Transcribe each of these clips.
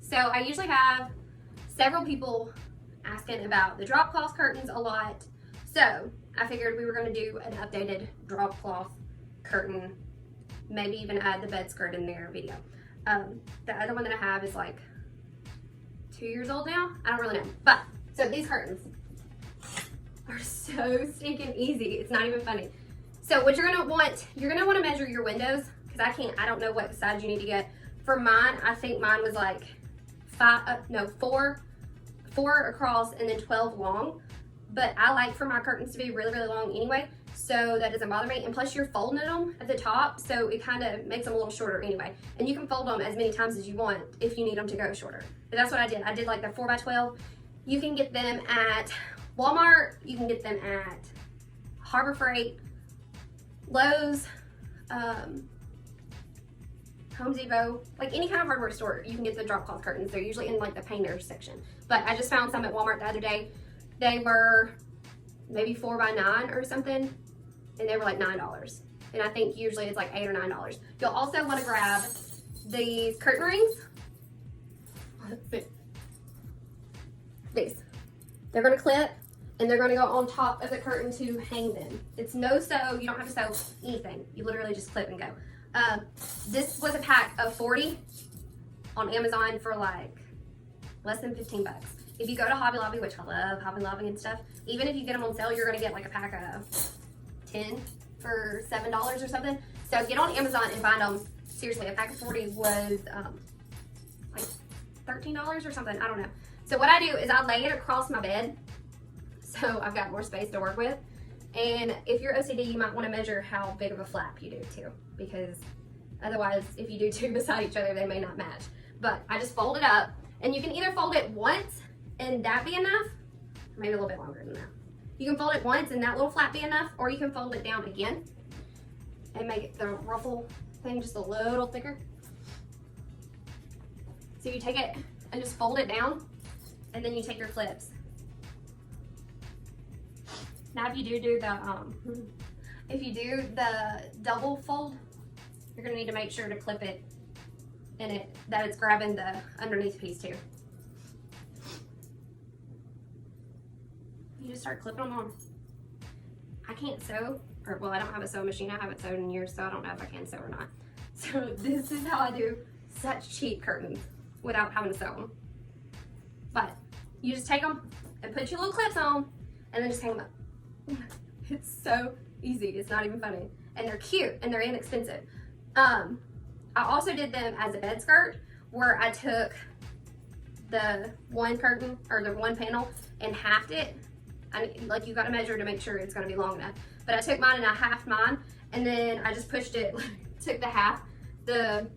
So I usually have several people asking about the Dropcloth curtains a lot. So I figured we were going to do an updated Dropcloth curtain, maybe even add the Bedskirt in their video. The other one that I have is like 2 years old now. I don't really know. But, so these curtains are so stinking easy. It's not even funny. So what you're gonna want to measure your windows, because I don't know what size you need to get. For mine, I think mine was like four across and then 12 long. But I like for my curtains to be really, really long anyway, so that doesn't bother me. And plus you're folding them at the top, so it kind of makes them a little shorter anyway. And you can fold them as many times as you want if you need them to go shorter. But that's what I did. I did like the 4x12. You can get them at Walmart, you can get them at Harbor Freight, Lowe's, Home Depot, like any kind of hardware store, you can get the Dropcloth curtains. They're usually in like the painter section. But I just found some at Walmart the other day. They were maybe 4x9 or something, and they were like $9. And I think usually it's like $8 or $9. You'll also want to grab these curtain rings. These. They're going to clip, and they're going to go on top of the curtain to hang them. It's no sew. You don't have to sew anything. You literally just clip and go. This was a pack of 40 on Amazon for like less than 15 bucks. If you go to Hobby Lobby, which I love Hobby Lobby and stuff, even if you get them on sale, you're gonna get like a pack of 10 for $7 or something. So get on Amazon and find them. Seriously, a pack of 40 was like $13 or something, I don't know. So what I do is I lay it across my bed, so I've got more space to work with. And if you're OCD, you might wanna measure how big of a flap you do too, because otherwise, if you do two beside each other, they may not match. But I just fold it up, and you can either fold it once and that be enough, or maybe a little bit longer than that. You can fold it once and that little flap be enough, or you can fold it down again and make it the ruffle thing just a little thicker. So you take it and just fold it down, and then you take your clips. Now if you do the double fold, you're gonna need to make sure to clip it in that it's grabbing the underneath piece too. You just start clipping them on. I can't sew, or well, I don't have a sewing machine. I haven't sewed in years, so I don't know if I can sew or not. So this is how I do such cheap curtains without having to sew them. But you just take them and put your little clips on, and then just hang them up. It's so easy. It's not even funny. And they're cute and they're inexpensive. I also did them as a bed skirt, where I took the one curtain or the one panel and halved it. Like you got to measure to make sure it's going to be long enough. But I took mine and I halved mine, and then I just pushed it, took the half, the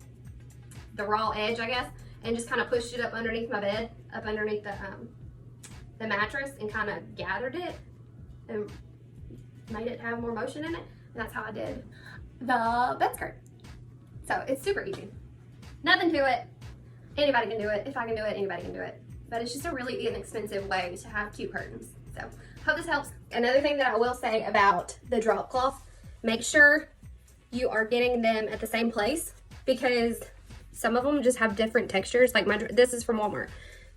raw edge, I guess, and just kind of pushed it up underneath my bed, up underneath the mattress, and kind of gathered it and made it have more motion in it. And that's how I did the bed skirt. So it's super easy. Nothing to it. Anybody can do it. If I can do it, anybody can do it. But it's just a really inexpensive way to have cute curtains. So hope this helps. Another thing that I will say about the Dropcloth, make sure you are getting them at the same place, because some of them just have different textures. Like this is from Walmart.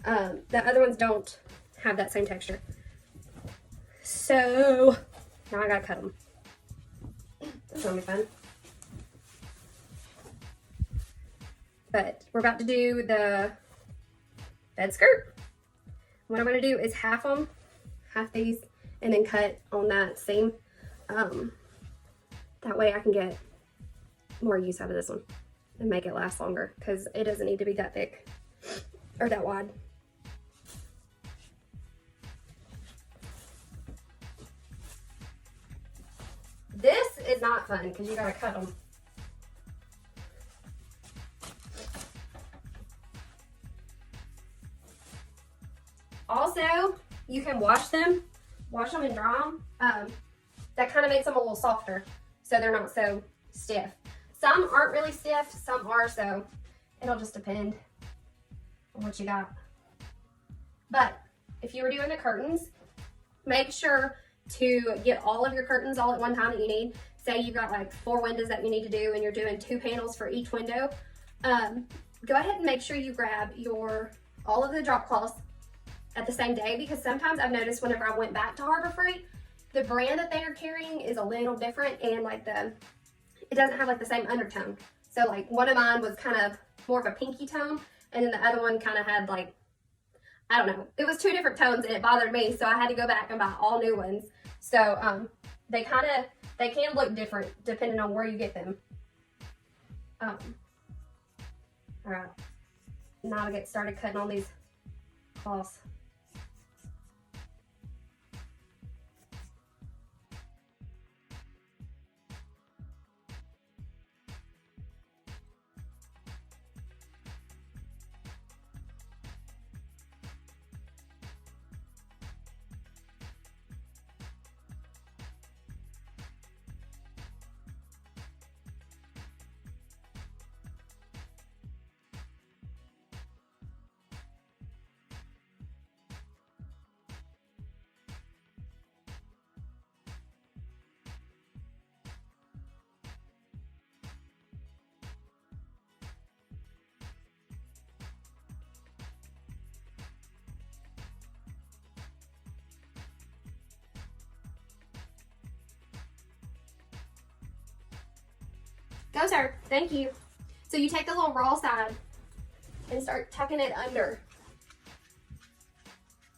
The other ones don't have that same texture. So now I gotta cut them. That's gonna be fun. But we're about to do the bed skirt. What I'm gonna do is half these, and then cut on that seam. That way I can get more use out of this one and make it last longer, because it doesn't need to be that thick or that wide. This is not fun because you gotta cut them. Also, you can wash them and dry them. That kind of makes them a little softer, so they're not so stiff. Some aren't really stiff, some are, so it'll just depend on what you got. But if you were doing the curtains, make sure to get all of your curtains all at one time that you need. Say you've got like 4 windows that you need to do, and you're doing 2 panels for each window. go ahead and make sure you grab all of the drop cloths at the same day, because sometimes I've noticed whenever I went back to Harbor Freight, the brand that they are carrying is a little different, and like it doesn't have like the same undertone. So like one of mine was kind of more of a pinky tone, and then the other one kind of had like, I don't know, it was 2 different tones, and it bothered me, so I had to go back and buy all new ones. So they can look different depending on where you get them. All right, now I'll get started cutting on these cloths. Go, sir. Thank you. So you take the little raw side and start tucking it under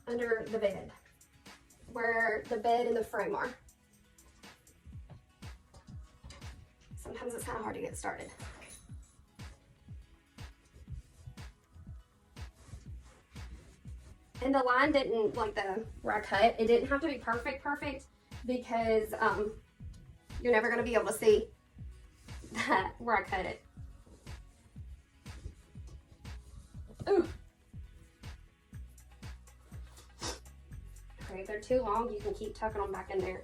the bed, where the bed and the frame are. Sometimes it's kind of hard to get started. And the line didn't, like where I cut, it didn't have to be perfect, because you're never going to be able to see that where I cut it. Ooh. Okay, if they're too long, you can keep tucking them back in there.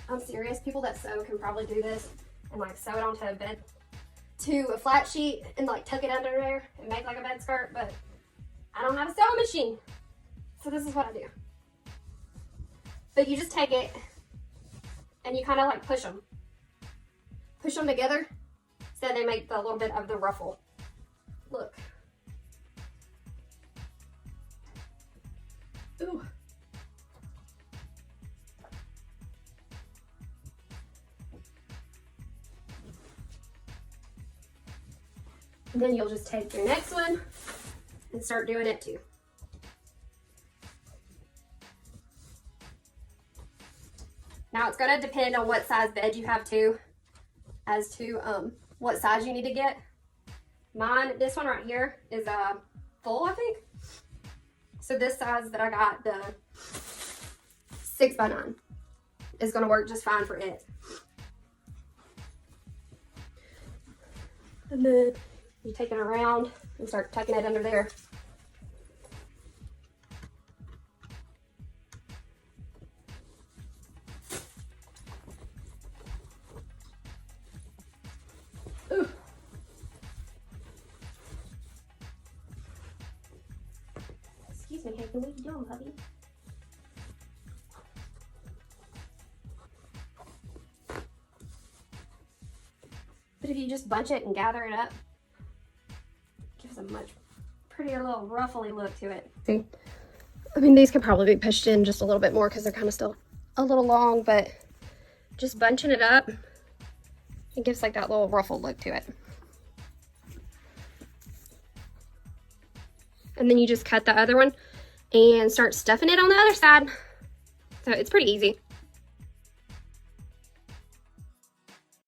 I'm serious, people that sew can probably do this and like sew it onto a bed, to a flat sheet, and like tuck it under there and make like a bed skirt, but I don't have a sewing machine. So this is what I do. But you just take it and you kind of like push them together so they make the little bit of the ruffle. Look. Ooh. And then you'll just take your next one and start doing it too. Now it's going to depend on what size bed you have too, as to what size you need to get. Mine, this one right here is full, I think. So this size that I got, the 6x9, is going to work just fine for it. And then you take it around and start tucking it under there. Ooh. Excuse me, Hayden, what are you doing, puppy? But if you just bunch it and gather it up, it gives a much prettier little ruffly look to it. See, I mean, these could probably be pushed in just a little bit more because they're kind of still a little long, but just bunching it up, it gives like that little ruffled look to it. And then you just cut the other one and start stuffing it on the other side. So it's pretty easy.